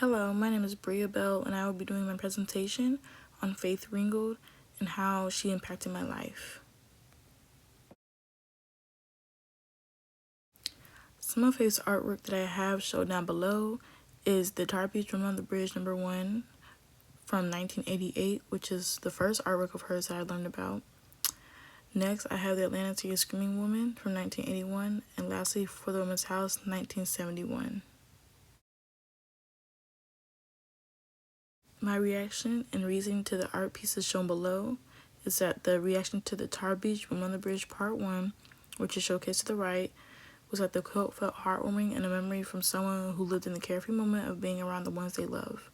Hello, my name is Bria Bell, and I will be doing my presentation on Faith Ringgold and how she impacted my life. Some of Faith's artwork that I have shown down below is the Tar Beach Woman on the Bridge #1 from 1988, which is the first artwork of hers that I learned about. Next, I have the Atlanta series Screaming Woman from 1981, and lastly, For the Woman's House, 1971. My reaction and reasoning to the art pieces shown below is that the reaction to the Tar Beach Woman on the Bridge Part 1, which is showcased to the right, was that the quote felt heartwarming and a memory from someone who lived in the carefree moment of being around the ones they love.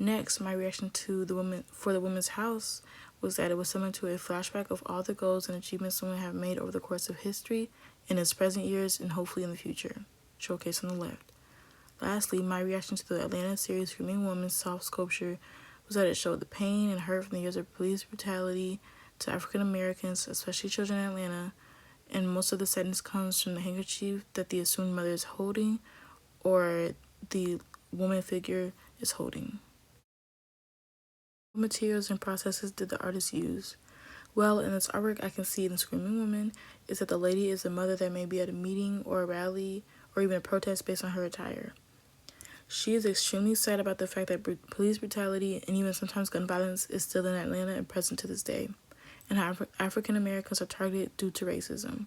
Next, my reaction to For the Woman's House was that it was similar to a flashback of all the goals and achievements women have made over the course of history, in its present years, and hopefully in the future, showcased on the left. Lastly, my reaction to the Atlanta series Screaming Woman's soft sculpture was that it showed the pain and hurt from the years of police brutality to African Americans, especially children in Atlanta, and most of the sadness comes from the handkerchief that the assumed mother is holding or the woman figure is holding. What materials and processes did the artist use? Well, in this artwork I can see in the Screaming Woman is that the lady is a mother that may be at a meeting or a rally or even a protest based on her attire. She is extremely sad about the fact that police brutality and even sometimes gun violence is still in Atlanta and present to this day, and how African Americans are targeted due to racism.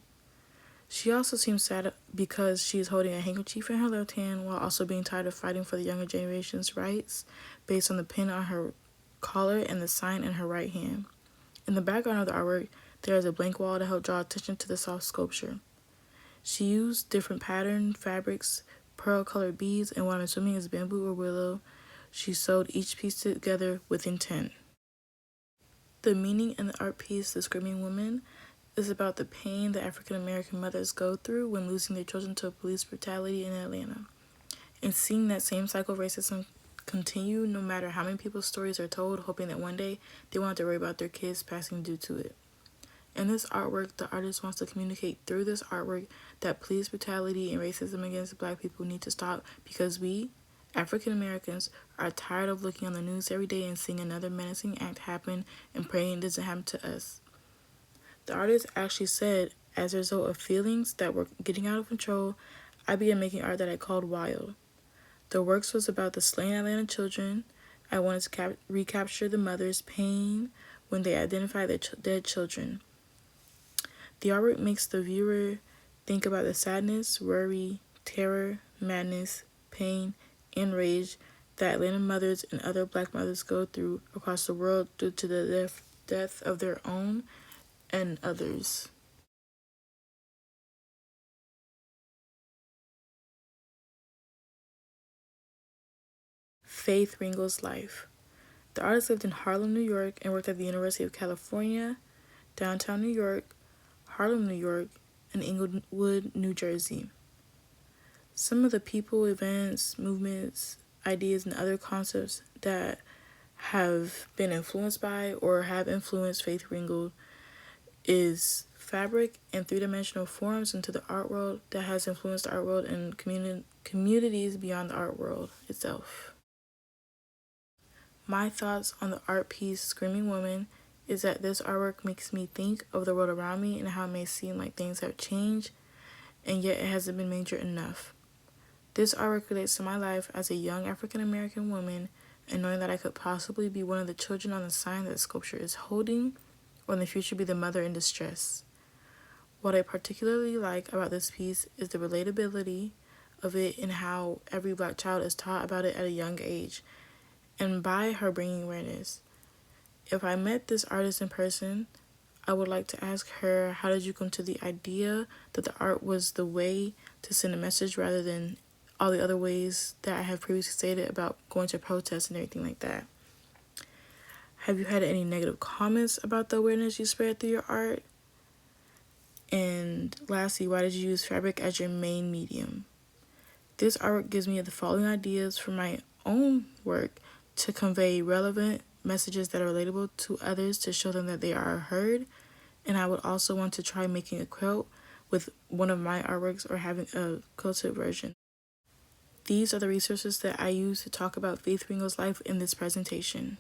She also seems sad because she is holding a handkerchief in her left hand while also being tired of fighting for the younger generation's rights based on the pin on her collar and the sign in her right hand. In the background of the artwork, there is a blank wall to help draw attention to the soft sculpture. She used different pattern fabrics, pearl-colored beads, and what I'm assuming is bamboo or willow. She sewed each piece together with intent. The meaning in the art piece, The Screaming Woman, is about the pain that African American mothers go through when losing their children to police brutality in Atlanta, and seeing that same cycle of racism continue no matter how many people's stories are told, hoping that one day they won't have to worry about their kids passing due to it. In this artwork, the artist wants to communicate through this artwork that police brutality and racism against Black people need to stop because we, African Americans, are tired of looking on the news every day and seeing another menacing act happen and praying it doesn't happen to us. The artist actually said, as a result of feelings that were getting out of control, I began making art that I called Wild. The works was about the slain Atlanta children. I wanted to recapture the mother's pain when they identify their dead children. The artwork makes the viewer think about the sadness, worry, terror, madness, pain, and rage that Atlanta mothers and other Black mothers go through across the world due to the death of their own and others. Faith Ringgold's life. The artist lived in Harlem, New York, and worked at the University of California, downtown New York, Harlem, New York, and Englewood, New Jersey. Some of the people, events, movements, ideas, and other concepts that have been influenced by or have influenced Faith Ringgold is fabric and three-dimensional forms into the art world that has influenced the art world and communities beyond the art world itself. My thoughts on the art piece Screaming Woman is that this artwork makes me think of the world around me and how it may seem like things have changed and yet it hasn't been major enough. This artwork relates to my life as a young African American woman and knowing that I could possibly be one of the children on the sign that the sculpture is holding or in the future be the mother in distress. What I particularly like about this piece is the relatability of it and how every Black child is taught about it at a young age and by her bringing awareness. If I met this artist in person, I would like to ask her, how did you come to the idea that the art was the way to send a message rather than all the other ways that I have previously stated about going to protests and everything like that? Have you had any negative comments about the awareness you spread through your art? And lastly, why did you use fabric as your main medium? This artwork gives me the following ideas for my own work to convey relevant messages that are relatable to others to show them that they are heard. And I would also want to try making a quilt with one of my artworks or having a quilted version. These are the resources that I use to talk about Faith Ringo's life in this presentation.